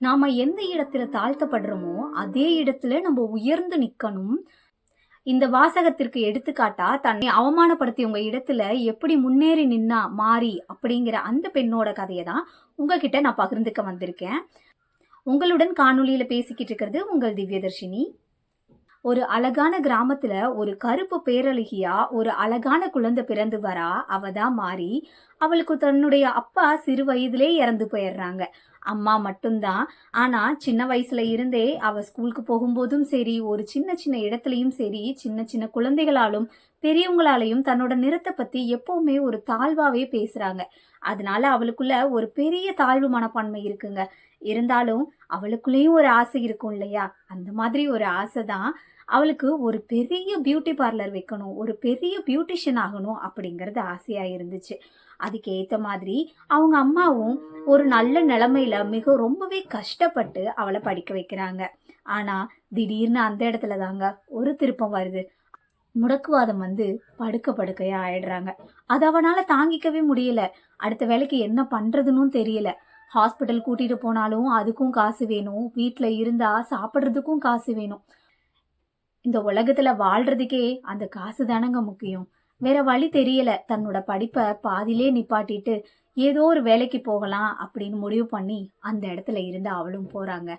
நாம எந்த இடத்துல தாழ்த்தப்படுறோமோ அதே இடத்துல நம்ம உயர்ந்து நிக்கணும். இந்த வாசகத்திற்கு எடுத்துக்காட்டா தன்னை அவமானப்படுத்தியவங்க இடத்துல எப்படி முன்னேறி நின்னா மாறி அப்படிங்கிற அந்த பெண்ணோட கதையை தான் உங்ககிட்ட நான் பகிர்ந்துக்க வந்திருக்கேன். உங்களுடன் காணொளியில பேசிக்கிட்டு இருக்கிறது உங்கள் திவ்யதர்ஷினி. ஒரு அழகான கிராமத்துல ஒரு கருப்பு பேரழகியா ஒரு அழகான குழந்தை பிறந்து வரா. அவ தான் மாறி. அவளுக்கு தன்னுடைய அப்பா சிறு வயதிலே இறந்து போயிடுறாங்க. அம்மா மட்டும்தான். ஆனா சின்ன வயசுல இருந்தே அவ ஸ்கூலுக்கு போகும்போதும் சரி, ஒரு சின்ன சின்ன இடத்துலயும் சரி, சின்ன சின்ன குழந்தைகளாலும் பெரியவங்களாலையும் தன்னோட நிறத்தை பத்தி எப்பவுமே ஒரு தாழ்வாவே பேசுறாங்க. அதனால அவளுக்குள்ள ஒரு பெரிய தாழ்வு மனப்பான்மை இருக்குங்க. இருந்தாலும் அவளுக்குள்ளேயும் ஒரு ஆசை இருக்கும் இல்லையா? அந்த மாதிரி ஒரு ஆசை தான் அவளுக்கு ஒரு பெரிய பியூட்டி பார்லர் வைக்கணும், ஒரு பெரிய பியூட்டிஷியன் ஆகணும் அப்படிங்கிறது ஆசையா இருந்துச்சு. அதுக்கு ஏத்த மாதிரி அவங்க அம்மாவும் ஒரு நல்ல நிலைமையில ரொம்பவே கஷ்டப்பட்டு அவளை படிக்க வைக்கிறாங்க. ஆனா திடீர்னு அந்த இடத்துல தாங்க ஒரு திருப்பம் வருது. முடக்குவாதம் வந்து படுக்கையா ஆயிடுறாங்க. அது அவனால தாங்கிக்கவே முடியல. அடுத்த வேலைக்கு என்ன பண்றதுன்னு தெரியல. ஹாஸ்பிட்டல் கூட்டிட்டு போனாலும் அதுக்கும் காசு வேணும், வீட்டுல இருந்தா சாப்பிடுறதுக்கும் காசு வேணும். இந்த உலகத்துல வாழ்றதுக்கே அந்த காசு தானங்க முக்கியம். வேற வழி தெரியல. தன்னோட படிப்பை பாதியிலே நிப்பாட்டிட்டு ஏதோ ஒரு வேலைக்கு போகலாம் அப்படின்னு முடிவு பண்ணி அந்த இடத்துல இருந்து அவளும் போறாங்க.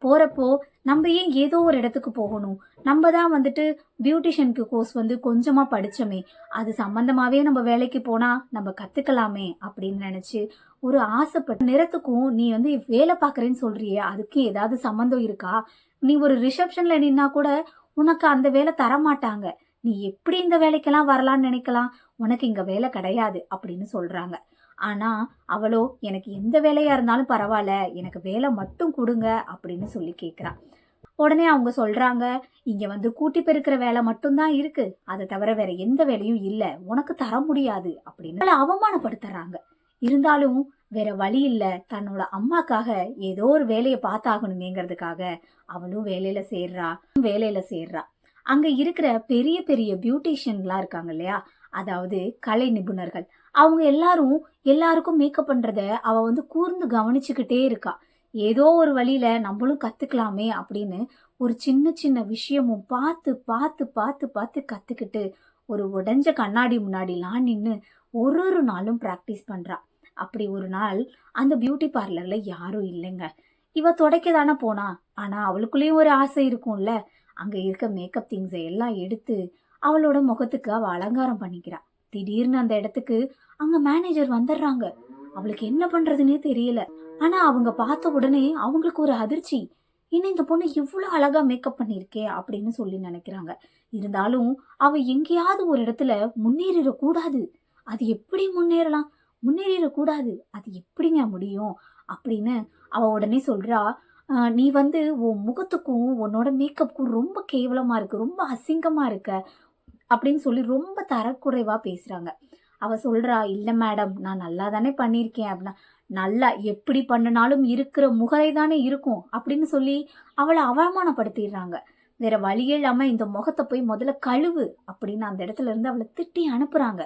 போறப்போ நம்ம ஏன் ஏதோ ஒரு இடத்துக்கு போகணும், நம்ம தான் வந்துட்டு பியூட்டிஷியனுக்கு கோர்ஸ் வந்து கொஞ்சமா படிச்சோமே, அது சம்பந்தமாவே நம்ம வேலைக்கு போனா நம்ம கத்துக்கலாமே அப்படின்னு நினைச்சு ஒரு ஆசைப்பட்டு நிறத்துக்கும் நீ வந்து வேலை பாக்குறேன்னு சொல்றியே, அதுக்கு ஏதாவது சம்பந்தம் இருக்கா? நீ ஒரு ரிசப்ஷன்ல நின்னா கூட உனக்கு அந்த வேலை தரமாட்டாங்க. நீ எப்படி இந்த வேலைக்கெல்லாம் வரலான்னு நினைக்கலாம், உனக்கு இங்க வேலை கிடையாது அப்படின்னு சொல்றாங்க. ஆனா அவளோ எனக்கு எந்த வேலையா இருந்தாலும் பரவாயில்ல, எனக்கு வேலை மட்டும் கொடுங்க அப்படின்னு சொல்லி கேக்குறா. உடனே அவங்க சொல்றாங்க, இங்க வந்து கூட்டி பெருக்கிற வேலை மட்டும்தான் இருக்கு, அதை தவிர வேற எந்த வேலையும் இல்ல, உனக்கு தர முடியாது அப்படின்னு அவமானப்படுத்துறாங்க. இருந்தாலும் வேற வழி இல்ல, தன்னோட அம்மாக்காக ஏதோ ஒரு வேலையை பார்த்தாகணுமேங்கிறதுக்காக அவளும் வேலையில சேர்றா. அங்க இருக்கிற பெரிய பெரிய பியூட்டிஷியன்லாம் இருக்காங்க இல்லையா, அதாவது கலை நிபுணர்கள், அவங்க எல்லாருக்கும் மேக்கப் பண்றத அவ வந்து கூர்ந்து கவனிச்சுக்கிட்டே இருக்கா. ஏதோ ஒரு வழியில நம்மளும் கத்துக்கலாமே அப்படின்னு ஒரு சின்ன சின்ன விஷயமும் பார்த்து பார்த்து பார்த்து பார்த்து கத்துக்கிட்டு ஒரு உடைஞ்ச கண்ணாடி முன்னாடிலாம் நின்று ஒரு நாளும் பிராக்டிஸ் பண்றா. அப்படி ஒரு நாள் அந்த பியூட்டி பார்லர்ல யாரும் இல்லைங்க. இவ துடைக்க தானே போனா. ஆனா அவளுக்குள்ளேயும் ஒரு ஆசை இருக்கும்ல. அங்க இருக்க மேக்கப் திங்ஸை எல்லாம் எடுத்து அவளோட முகத்துக்கு அவ அலங்காரம் பண்ணிக்கிறா. திடீர்னு அந்த இடத்துக்கு அங்க மேனேஜர் வந்துடுறாங்க. அவளுக்கு என்ன பண்றதுன்னே தெரியல. ஆனா அவங்க பார்த்த உடனே அவங்களுக்கு ஒரு அதிர்ச்சி. இன்னும் இந்த பொண்ணு இவ்வளவு அழகா மேக்கப் பண்ணிருக்கே அப்படின்னு சொல்லி நினைக்கிறாங்க. இருந்தாலும் அவ எங்கேயாவது ஒரு இடத்துல முன்னேறிடக்கூடாது. அது எப்படி முன்னேறிடக்கூடாது, அது எப்படிங்க முடியும் அப்படின்னு அவ உடனே சொல்றா. நீ வந்து உன் முகத்துக்கும் உன்னோட மேக்கப்புக்கும் ரொம்ப கேவலமா இருக்கு, ரொம்ப அசிங்கமா இருக்க அப்படின்னு சொல்லி ரொம்ப தரக்குறைவா பேசுறாங்க. அவ சொல்றா, இல்ல மேடம், நான் நல்லா தானே பண்ணிருக்கேன் அப்படின்னா. நல்லா எப்படி பண்ணினாலும் இருக்கிற முகரை தானே இருக்கும் அப்படின்னு சொல்லி அவளை அவமானப்படுத்திடுறாங்க. வேற வழியே இல்லாம இந்த முகத்தை போய் முதல்ல கழுவு அப்படின்னு அந்த இடத்துல இருந்து அவளை திட்டி அனுப்புறாங்க.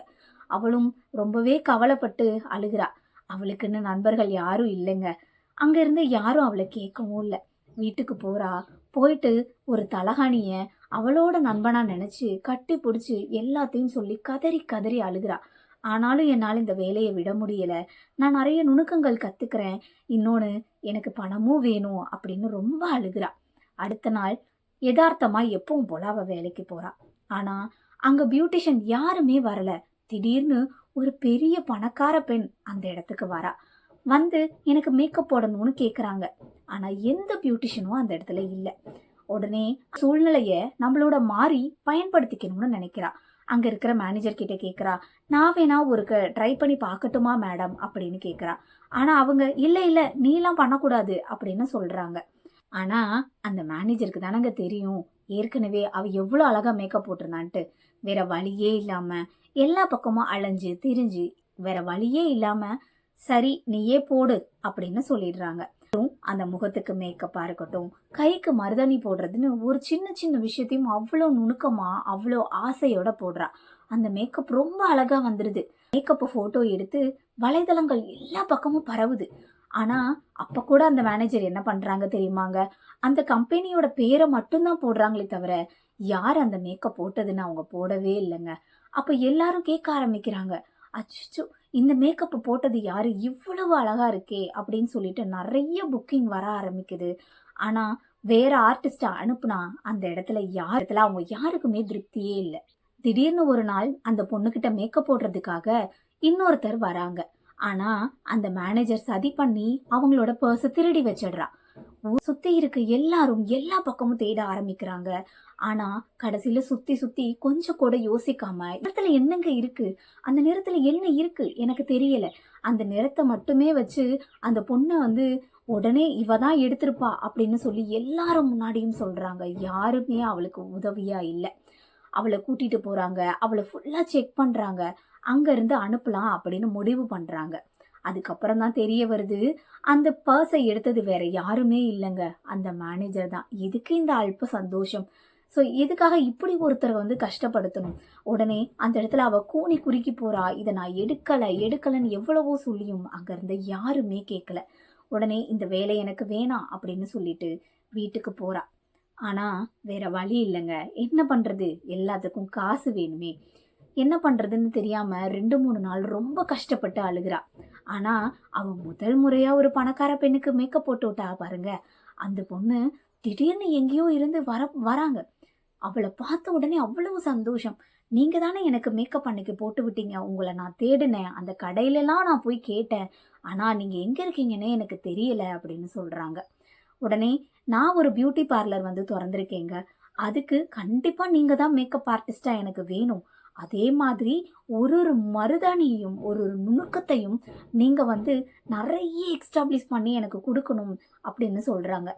அவளும் ரொம்பவே கவலைப்பட்டு அழுகிறா. அவளுக்குன்னு நண்பர்கள் யாரும் இல்லைங்க. அங்க இருந்து யாரும் அவளை கேட்கவும் இல்லை. வீட்டுக்கு போறா. போயிட்டு ஒரு தலகாணிய அவளோட நண்பனா நினைச்சு கட்டி பிடிச்சி எல்லாத்தையும் சொல்லி கதறி கதறி அழுகிறா. ஆனாலும் என்னால் இந்த வேலையை விட முடியல, நான் நிறைய நுணுக்கங்கள் கத்துக்கிறேன், இன்னொன்னு எனக்கு பணமும் வேணும் அப்படின்னு ரொம்ப அழுகிறா. அடுத்த நாள் யதார்த்தமா எப்பவும் போல அவ வேலைக்கு போறா. ஆனா அங்க பியூட்டிஷியன் யாருமே வரல. திடீர்னு ஒரு பெரிய பணக்கார பெண் அந்த இடத்துக்கு வரா. வந்து எனக்கு மேக்கப் போடணும்னு கேக்குறாங்க. ஆனா எந்த பியூட்டிஷியனும் அந்த இடத்துல இல்ல. உடனே சூழ்நிலைய நம்மளோட மாறி பயன்படுத்திக்கணும்னு நினைக்கிறா. அங்க இருக்கிற மேனேஜர் கிட்ட கேக்குறா, நான் வேணா ஒரு ட்ரை பண்ணி பார்க்கட்டுமா மேடம் அப்படின்னு கேக்குறா. ஆனா அவங்க இல்ல நீ எல்லாம் பண்ணக்கூடாது அப்படின்னு சொல்றாங்க. ஆனா அந்த மேனேஜருக்கு தானங்க தெரியும் ஏற்கனவே அவ எவ்வளவு அழகா மேக்கப் போட்டிருந்தான்ட்டு. வேற வழியே இல்லாம எல்லா பக்கமும் அலைஞ்சு திரிஞ்சு வேற வழியே இல்லாம சரி நீயே போடு அப்படின்னு சொல்லிடுறாங்க. அந்த முகத்துக்கு மேக்கப்பா இருக்கட்டும், கைக்கு மருதாணி போடுறதுன்னு ஒரு சின்ன சின்ன விஷயத்தையும் அவ்வளோ நுணுக்கமா அவ்வளோ ஆசையோட போடுறா. அந்த மேக்கப் ரொம்ப அழகா வந்துருது. மேக்கப் போட்டோ எடுத்து வலைதளங்கள் எல்லா பக்கமும் பரவுது. ஆனா அப்ப கூட அந்த மேனேஜர் என்ன பண்றாங்க தெரியுமாங்க? அந்த கம்பெனியோட பேரை மட்டும்தான் போடுறாங்களே தவிர, யார் அந்த மேக்கப் போட்டதுன்னு அவங்க போடவே இல்லங்க. அப்ப எல்லாரும் கேட்க ஆரம்பிக்கிறாங்க. அச்சச்சோ! இந்த மேக்கப் போட்டது யாரு? இவ்வளவு அழகா இருக்கே! அப்படின்னு சொல்லிட்டு நெறைய புக்கிங் வர ஆரம்பிக்குது. ஆனா வேற ஆர்டிஸ்ட்ட அனுப்புனா, அந்த இடத்துல அவங்க யாருக்குமே திருப்தியே இல்ல. திடீர்னு ஒரு நாள் அந்த பொண்ணுகிட்ட மேக்கப் போடுறதுக்காக இன்னொருத்தர் வராங்க. ஆனா அந்த மேனேஜர் சதி பண்ணி அவங்களோட பர்ஸ திருடி வச்சிடுறா. ஊர் சுத்தி இருக்க எல்லாரும் எல்லா பக்கமும் தேட ஆரம்பிக்கிறாங்க. ஆனா கடைசியில சுத்தி சுத்தி கொஞ்சம் கூட யோசிக்காம, "இடத்துல என்னங்க இருக்கு? அந்த நிறத்துல என்ன இருக்கு? எனக்கு தெரியல." அந்த நிறத்த மட்டுமே வச்சு அந்த பொண்ண வந்து உடனே இவ தான் எடுத்திருப்பா அப்படின்னு சொல்லி எல்லாரும் முன்னாடியும் சொல்றாங்க. யாருமே அவளுக்கு உதவியா இல்ல. அவள கூட்டிட்டு போறாங்க. அவள ஃபுல்லா செக் பண்றாங்க. அங்க இருந்து அனுப்பலாம் அப்படின்னு முடிவு பண்றாங்க. அதுக்கப்புறம் தான் தெரிய வருது, அந்த பர்ஸ எடுத்தது வேற யாருமே இல்லங்க. அந்த மேனேஜர் தான். எதுக்கு இந்த அல்ப சந்தோஷம்? ஸோ எதுக்காக இப்படி ஒருத்தர வந்து கஷ்டப்படுத்தணும்? உடனே அந்த இடத்துல அவ கூனி குறுகி போறா. இத நான் எடுக்கல, எடுக்கலன்னு எவ்வளவோ சொல்லியும் அங்க இருந்த யாருமே கேட்கல. உடனே இந்த வேலை எனக்கு வேணாம் அப்படின்னு சொல்லிட்டு வீட்டுக்கு போறா. ஆனா வேற வழி இல்லங்க. என்ன பண்றது? எல்லாத்துக்கும் காசு வேணுமே. என்ன பண்றதுன்னு தெரியாம 2, 3 நாள் ரொம்ப கஷ்டப்பட்டு அழுகுறா. ஆனா, அவ முதல் முறையா ஒரு பணக்கார பெண்ணுக்கு மேக்கப் போட்டு விட்டா பாருங்க. அந்த பொண்ணு திடீர்னு எங்கேயோ இருந்து வராங்க. அவள பார்த்த உடனே அவ்வளவு சந்தோஷம். "நீங்க தானே எனக்கு மேக்கப் அன்னைக்கு போட்டு விட்டீங்க. உங்கள நான் தேடுனேன். அந்த கடையிலலாம் நான் போய் கேட்டேன். ஆனா, நீங்க எங்க இருக்கீங்கன்னே எனக்கு தெரியல." அப்படின்னு சொல்றாங்க. உடனே, "நான் ஒரு பியூட்டி பார்லர் வந்து தொறந்திருக்கேங்க. அதுக்கு கண்டிப்பா நீங்க தான் மேக்கப் ஆர்டிஸ்ட்டா எனக்கு வேணும். அதே மாதிரி ஒரு ஒரு மருதாணியையும், ஒரு ஒரு நுணுக்கத்தையும் நீங்க வந்து நெறைய எக்ஸ்டாப்ளிஷ் பண்ணி எனக்கு குடுக்கணும்." அப்படின்னு சொல்றாங்க.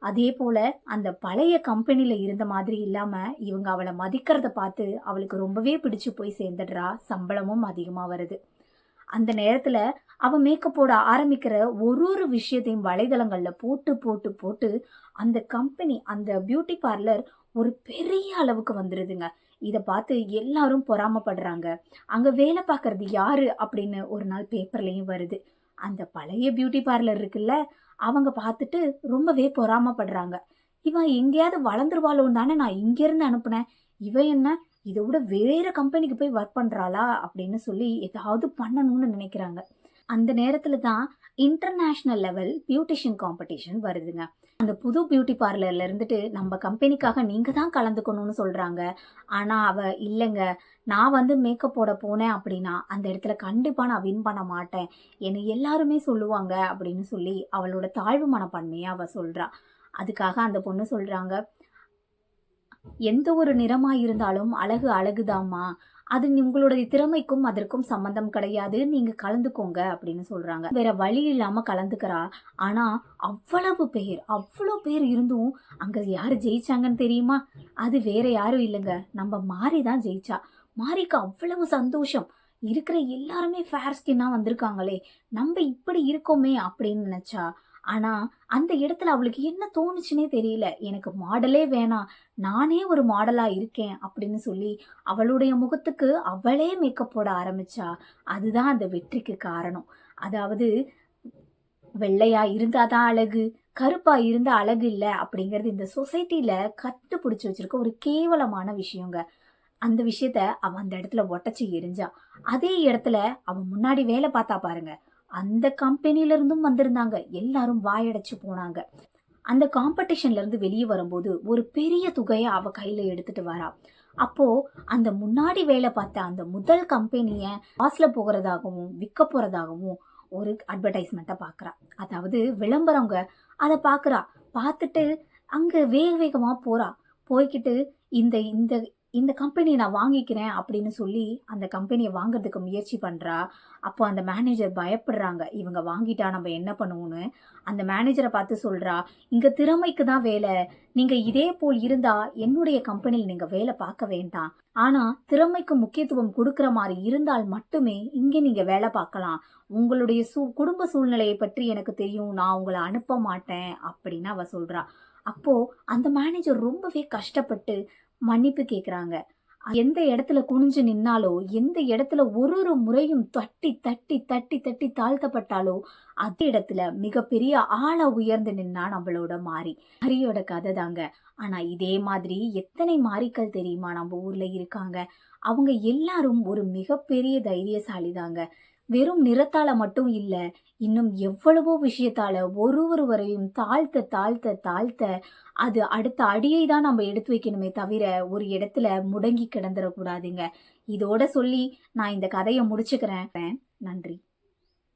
அதே போல அந்த பழைய கம்பெனில இருந்த மாதிரி இல்லாம, இவங்க அவள மதிக்கிறத பார்த்து அவளுக்கு ரொம்பவே பிடிச்சு போய் சேர்ந்துடுறா. சம்பளமும் அதிகமா வருது. அந்த நேரத்துல அவ மேக்கப் போட ஆரம்பிக்கிற ஒரு ஒரு விஷயத்தையும் வலைதளங்கள்ல போட்டு, போட்டு, போட்டு அந்த கம்பெனி, அந்த பியூட்டி பார்லர் ஒரு பெரிய அளவுக்கு வந்துருதுங்க. இத பார்த்து எல்லாரும் பொறாமப்படுறாங்க. அங்க வேலை பார்க்கறது யாரு அப்படின்னு ஒரு நாள் பேப்பர்லயும் வருது. அந்த பழைய பியூட்டி பார்லர் இருக்குல்ல, அவங்க பார்த்துட்டு ரொம்பவே பொறாமப்படுறாங்க. இவ எங்கேயாவது வளர்ந்துருவாளோன்னு தானே நான் இங்கேருந்து அனுப்புனேன். இவ என்ன இத விட வேற கம்பெனிக்கு போய் ஒர்க் பண்றாளா? அப்படின்னு சொல்லி ஏதாவது பண்ணணும்னு நினைக்கிறாங்க. அந்த நேரத்துல தான் இன்டர்நேஷனல் லெவல் பியூட்டிஷியன் காம்படிஷன் வருதுங்க. அந்த புது பியூட்டி பார்லர்ல இருந்துட்டு நம்ம கம்பெனிக்காக நீங்க தான் கலந்துக்கணும்னு சொல்றாங்க. ஆனா அவ இல்லங்க. நான் வந்து மேக்கப் போட போனேன் அப்படின்னா, அந்த இடத்துல கண்டிப்பா நான் வின் பண்ண மாட்டேன். என்னை எல்லாருமே சொல்லுவாங்க அப்படின்னு சொல்லி அவளோட தாழ்வு மனப்பான்மைய அவ சொல்றா. அதுக்காக அந்த பொண்ணு சொல்றாங்க, "எந்த ஒரு நிறமா இருந்தாலும் அழகு அழகுதாம்மா. அது உங்களுடைய திறமைக்கும் அதற்கும் சம்மந்தம் கிடையாது. நீங்க கலந்துக்கோங்க" அப்படின்னு சொல்றாங்க. வேற வழி இல்லாம கலந்துக்கிறா. ஆனா அவ்வளோ பேர் இருந்தும் அங்க யாரு ஜெயிச்சாங்கன்னு தெரியுமா? அது வேற யாரும் இல்லங்க. நம்ம மாரி தான் ஜெயிச்சா. மாரிக்கு அவ்வளவு சந்தோஷம். இருக்கிற எல்லாருமே ஃபேர் ஸ்கின்னா வந்திருக்காங்களே! நம்ம இப்படி இருக்கோமே அப்படின்னு நினைச்சா. ஆனா அந்த இடத்துல அவளுக்கு என்ன தோணுச்சுன்னே தெரியல. எனக்கு மாடலே வேணாம். நானே ஒரு மாடலா இருக்கேன் அப்படின்னு சொல்லி அவளுடைய முகத்துக்கு அவளே மேக்கப் போட ஆரம்பிச்சா. அதுதான் அந்த வெற்றிக்கு காரணம். அதாவது வெள்ளையா இருந்தா தான் அழகு, கருப்பா இருந்தா அழகு இல்ல அப்படிங்கிறது இந்த சொசைட்டில கண்டுபிடிச்சு வச்சிருக்க ஒரு கேவலமான விஷயங்க. அந்த விஷயத்த அவ அந்த இடத்துல ஒட்டச்சு எறிஞ்சா. அதே இடத்துல அவ முன்னாடி வேலை பார்த்தா பாருங்க. அந்த கம்பெனில இருந்தும் வந்திருந்தாங்க. எல்லாரும் வாயடைச்சு போனாங்க. அந்த காம்படிஷன்ல இருந்து வெளிய வரும்போது, ஒரு பெரிய தொகைய அவ கையில எடுத்துட்டு வரா. அப்போ அந்த முன்னாடி வேலை பார்த்த அந்த முதல் கம்பெனிய லாஸ்ல போகுறதாகவும், விக்க போறதாகவும் ஒரு அட்வர்டைஸ்மென்ட்ட பார்க்குறா. அதாவது விளம்பரங்க. அத பார்க்குறா. பார்த்துட்டு அங்க வேக வேகமா போறா. போய்க்கிட்டு இந்த இந்த இந்த கம்பெனிய நான் வாங்கிக்கிறேன் அப்படின்னு சொல்லி அந்த கம்பெனிய வாங்குறதுக்கு முயற்சி பண்றா. அப்போ அந்த மேனேஜர் பயப்படுறாங்க. இவங்க வாங்கிட்டா நம்ம என்ன பண்ணுவோம்னு. அந்த மேனேஜர பார்த்து சொல்றா, "இங்க திறமைக்கு தான் வேலை. நீங்க இதே போல் இருந்தா என்னுடைய கம்பெனில நீங்க வேலை பார்க்க வேண்டாம். ஆனா திறமைக்கு முக்கியத்துவம் குடுக்குற மாரி இருந்தால் மட்டுமே இங்க நீங்க வேலை பார்க்கலாம். உங்களுடைய குடும்ப சூழ்நிலைய பற்றி எனக்கு தெரியும். நான் உங்கள அனுப்ப மாட்டேன்." அப்படின்னு அவ சொல்றா. அப்போ அந்த மேனேஜர் ரொம்பவே கஷ்டப்பட்டு மன்னிப்பு கேட்குறாங்க. எந்த இடத்துல குனிஞ்சு நின்னாலோ, எந்த இடத்துல ஒரு ஒரு முறையும் தட்டி தட்டி தட்டி தட்டி தாழ்த்தப்பட்டாலோ, அதே இடத்துல மிகப்பெரிய ஆளா உயர்ந்து நின்னா நம்மளோட மாரி. மாரியோட கதை தாங்க. ஆனா இதே மாதிரி எத்தனை மாரிக்கள் தெரியுமா நம்ம ஊர்ல இருக்காங்க. அவங்க எல்லாரும் ஒரு மிகப்பெரிய தைரியசாலி தாங்க. வெறும் நிறத்தால மட்டும் இல்ல, இன்னும் எவ்வளவோ விஷயத்தால ஒருவரையும் தாழ்த்த தாழ்த்த தாழ்த்த அது அடுத்த அடியை தான் நம்ம எடுத்து வைக்கணுமே தவிர, ஒரு இடத்துல முடங்கி கிடந்துறக்கூடாதுங்க. இதோட சொல்லி நான் இந்த கதைய முடிச்சுக்கிறேன். நன்றி.